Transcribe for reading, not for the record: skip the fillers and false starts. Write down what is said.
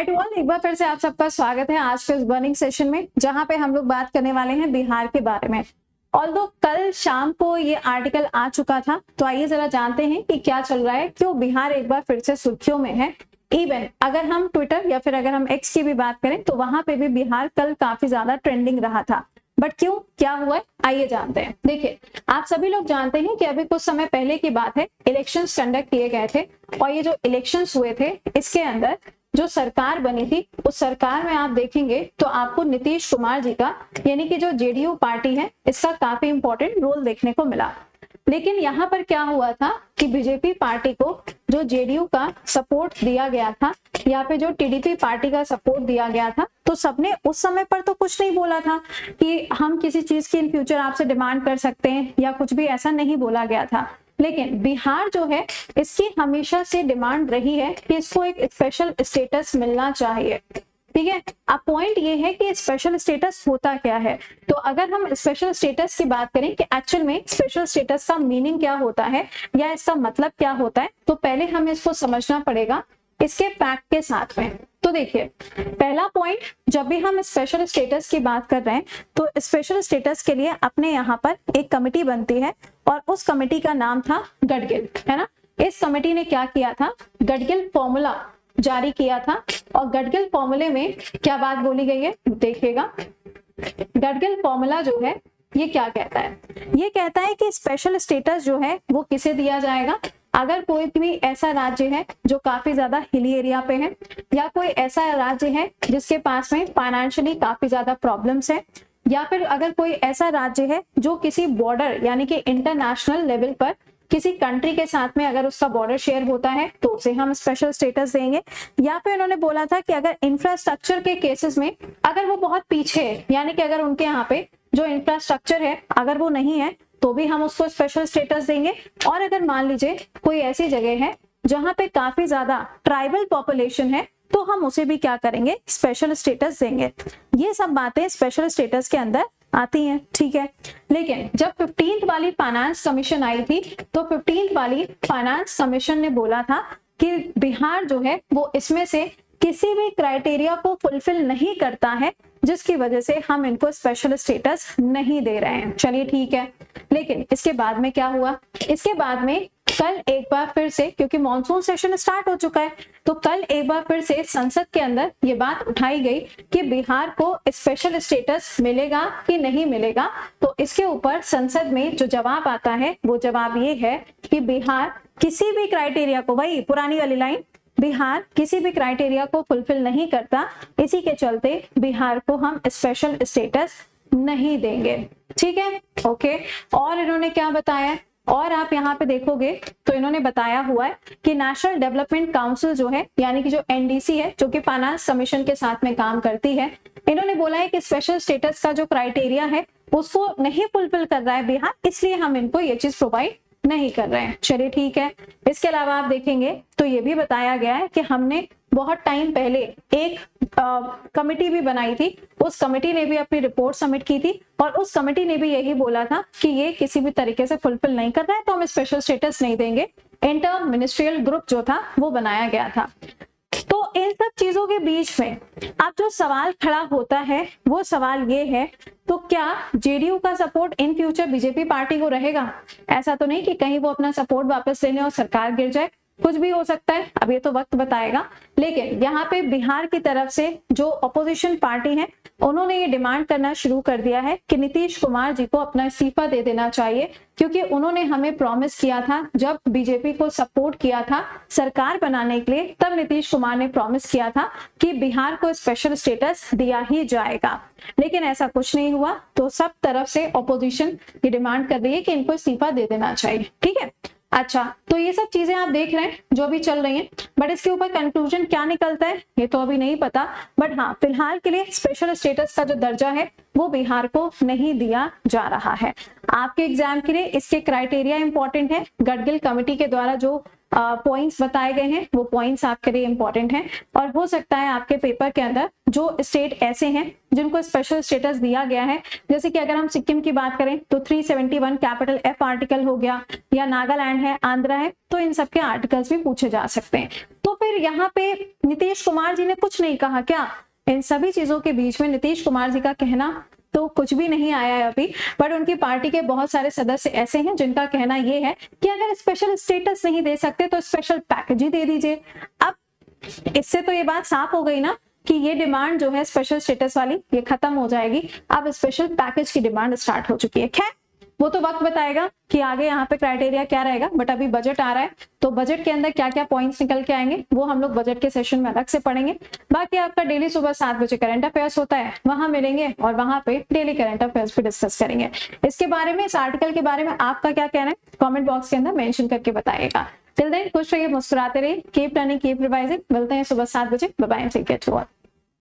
Hi to all, एक बार फिर से आप सबका स्वागत है आज के इस बर्निंग सेशन में, जहां पे हम लोग बात करने वाले हैं बिहार के बारे में। ऑल्दो कल शाम को ये आर्टिकल आ चुका था, तो आइए जरा जानते हैं कि क्या चल रहा है, क्यों बिहार एक बार फिर से सुर्खियों में है। इवन अगर हम ट्विटर या फिर अगर हम एक्स की भी बात करें तो वहां पे भी बिहार कल काफी ज्यादा ट्रेंडिंग रहा था। बट क्यों, क्या हुआ है, आइए जानते हैं। देखिए, आप सभी लोग जानते हैं कि अभी कुछ समय पहले की बात है, इलेक्शंस कंडक्ट किए गए थे और ये जो इलेक्शंस हुए थे इसके अंदर जो सरकार बनी थी उस सरकार में आप देखेंगे तो आपको नीतीश कुमार जी का, यानी कि जो जेडीयू पार्टी है, इसका काफी इंपॉर्टेंट रोल देखने को मिला। लेकिन यहाँ पर क्या हुआ था कि बीजेपी पार्टी को जो जेडीयू का सपोर्ट दिया गया था या फिर जो टीडीपी पार्टी का सपोर्ट दिया गया था, तो सबने उस समय पर तो कुछ नहीं बोला था कि हम किसी चीज की इन फ्यूचर आपसे डिमांड कर सकते हैं या कुछ भी ऐसा नहीं बोला गया था। लेकिन बिहार जो है इसकी हमेशा से डिमांड रही है कि इसको एक स्पेशल स्टेटस मिलना चाहिए। ठीक है, अब पॉइंट ये है कि स्पेशल स्टेटस होता क्या है। तो अगर हम स्पेशल स्टेटस की बात करें कि एक्चुअल में स्पेशल स्टेटस का मीनिंग क्या होता है या इसका मतलब क्या होता है, तो पहले हमें इसको समझना पड़ेगा इसके फैक्ट के साथ में। तो देखिए, पहला पॉइंट, जब भी हम स्पेशल स्टेटस की बात कर रहे हैं तो स्पेशल स्टेटस के लिए अपने यहाँ पर एक कमेटी बनती है और उस कमेटी का नाम था गडगिल, है ना। इस कमेटी ने क्या किया था, गडगिल फॉर्मूला जारी किया था और गडगिल फॉर्मूले में क्या बात बोली गई है देखिएगा। गडगिल फॉर्मूला जो है ये क्या कहता है, ये कहता है कि स्पेशल स्टेटस जो है वो किसे दिया जाएगा, अगर कोई भी ऐसा राज्य है जो काफी ज्यादा हिली एरिया पे है या कोई ऐसा राज्य है जिसके पास में फाइनेंशियली काफी ज्यादा प्रॉब्लम्स है, या फिर अगर कोई ऐसा राज्य है जो किसी बॉर्डर यानी कि इंटरनेशनल लेवल पर किसी कंट्री के साथ में अगर उसका बॉर्डर शेयर होता है तो उसे हम स्पेशल स्टेटस देंगे। या फिर उन्होंने बोला था कि अगर इंफ्रास्ट्रक्चर के केसेस में अगर वो बहुत पीछे है, यानी कि अगर उनके यहाँ पे जो इंफ्रास्ट्रक्चर है अगर वो नहीं है तो भी हम उसको स्पेशल स्टेटस देंगे। और अगर मान लीजिए कोई ऐसी जगह है जहां पे काफी ज्यादा ट्राइबल पॉपुलेशन है तो हम उसे भी क्या करेंगे, स्पेशल स्टेटस देंगे। ये सब बातें स्पेशल स्टेटस के अंदर आती हैं, ठीक है। लेकिन जब 15th वाली फाइनेंस कमीशन आई थी तो 15th वाली फाइनेंस कमीशन ने बोला था कि बिहार जो है वो इसमें से किसी भी क्राइटेरिया को फुलफिल नहीं करता है, जिसकी वजह से हम इनको स्पेशल स्टेटस नहीं दे रहे हैं। चलिए ठीक है, लेकिन इसके बाद में क्या हुआ, इसके बाद में कल एक बार फिर से, क्योंकि मॉनसून सेशन स्टार्ट हो चुका है, तो कल एक बार फिर से संसद के अंदर ये बात उठाई गई कि बिहार को स्पेशल स्टेटस मिलेगा कि नहीं मिलेगा। तो इसके ऊपर संसद में जो जवाब आता है वो जवाब ये है कि बिहार किसी भी क्राइटेरिया को, वही पुरानी वाली लाइन, बिहार किसी भी क्राइटेरिया को फुलफिल नहीं करता, इसी के चलते बिहार को हम स्पेशल स्टेटस नहीं देंगे। ठीक है, ओके। और इन्होंने क्या बताया, और आप यहाँ पे देखोगे तो इन्होंने बताया हुआ है कि नेशनल डेवलपमेंट काउंसिल जो है, यानी कि जो एनडीसी है, जो कि फाइनेंस कमीशन के साथ में काम करती है, इन्होंने बोला है कि स्पेशल स्टेटस का जो क्राइटेरिया है उसको नहीं फुलफिल कर रहा है बिहार, इसलिए हम इनको ये चीज प्रोवाइड नहीं कर रहे हैं। चलिए ठीक है। इसके अलावा आप देखेंगे तो ये भी बताया गया है कि हमने बहुत टाइम पहले एक कमेटी भी बनाई थी, उस कमेटी ने भी अपनी रिपोर्ट सबमिट की थी और उस कमेटी ने भी यही बोला था कि ये किसी भी तरीके से फुलफिल नहीं कर रहा है तो हम स्पेशल स्टेटस नहीं देंगे। इंटर मिनिस्ट्रियल ग्रुप जो था वो बनाया गया था। तो इन सब चीजों के बीच में अब जो सवाल खड़ा होता है वो सवाल ये है, तो क्या जेडीयू का support in future BJP party को रहेगा? ऐसा तो नहीं कि कहीं वो अपना सपोर्ट वापस लेने और सरकार गिर जाए, कुछ भी हो सकता है, अब ये तो वक्त बताएगा। लेकिन यहाँ पे बिहार की तरफ से जो अपोजिशन पार्टी है उन्होंने ये डिमांड करना शुरू कर दिया है कि नीतीश कुमार जी को अपना इस्तीफा दे देना चाहिए, क्योंकि उन्होंने हमें प्रॉमिस किया था, जब बीजेपी को सपोर्ट किया था सरकार बनाने के लिए, तब नीतीश कुमार ने प्रॉमिस किया था कि बिहार को स्पेशल स्टेटस दिया ही जाएगा। लेकिन ऐसा कुछ नहीं हुआ, तो सब तरफ से अपोजिशन ये डिमांड कर रही है कि इनको इस्तीफा दे देना चाहिए। ठीक है, अच्छा, तो ये सब चीजें आप देख रहे हैं जो भी चल रही हैं, बट इसके ऊपर कंक्लूजन क्या निकलता है ये तो अभी नहीं पता। बट हाँ, फिलहाल के लिए स्पेशल स्टेटस का जो दर्जा है वो बिहार को नहीं दिया जा रहा है। आपके एग्जाम के लिए इसके क्राइटेरिया इंपॉर्टेंट है, गडगिल कमेटी के द्वारा जो पॉइंट्स बताए गए हैं वो पॉइंट्स आपके लिए इंपॉर्टेंट हैं, और हो सकता है आपके पेपर के अंदर जो स्टेट ऐसे हैं जिनको स्पेशल स्टेटस दिया गया है, जैसे कि अगर हम सिक्किम की बात करें तो 371 कैपिटल F आर्टिकल हो गया, या नागालैंड है, आंध्रा है, तो इन सब के आर्टिकल्स भी पूछे जा सकते हैं। तो फिर यहाँ पे नीतीश कुमार जी ने कुछ नहीं कहा क्या? इन सभी चीजों के बीच में नीतीश कुमार जी का कहना तो कुछ भी नहीं आया है अभी, बट उनकी पार्टी के बहुत सारे सदस्य ऐसे हैं जिनका कहना ये है कि अगर स्पेशल स्टेटस नहीं दे सकते तो स्पेशल पैकेज ही दे दीजिए। अब इससे तो ये बात साफ हो गई ना कि ये डिमांड जो है स्पेशल स्टेटस वाली ये खत्म हो जाएगी, अब स्पेशल पैकेज की डिमांड स्टार्ट हो चुकी है। खैर वो तो वक्त बताएगा कि आगे यहाँ पे क्राइटेरिया क्या रहेगा, बट अभी बजट आ रहा है तो बजट के अंदर क्या क्या पॉइंट्स निकल के आएंगे वो हम लोग बजट के सेशन में अलग से पढ़ेंगे। बाकी आपका डेली सुबह 7 बजे करंट अफेयर्स होता है, वहां मिलेंगे और वहां पे डेली करंट अफेयर्स पे डिस्कस करेंगे। इसके बारे में, इस आर्टिकल के बारे में आपका क्या कहना है कॉमेंट बॉक्स के अंदर मेंशन करके बताइएगा। टिल देन खुश रहिए, मुस्कुराते रहिए, कीप लर्निंग, कीप रिवाइजिंग। मिलते हैं सुबह 7 बजे। Bye bye, take care to all.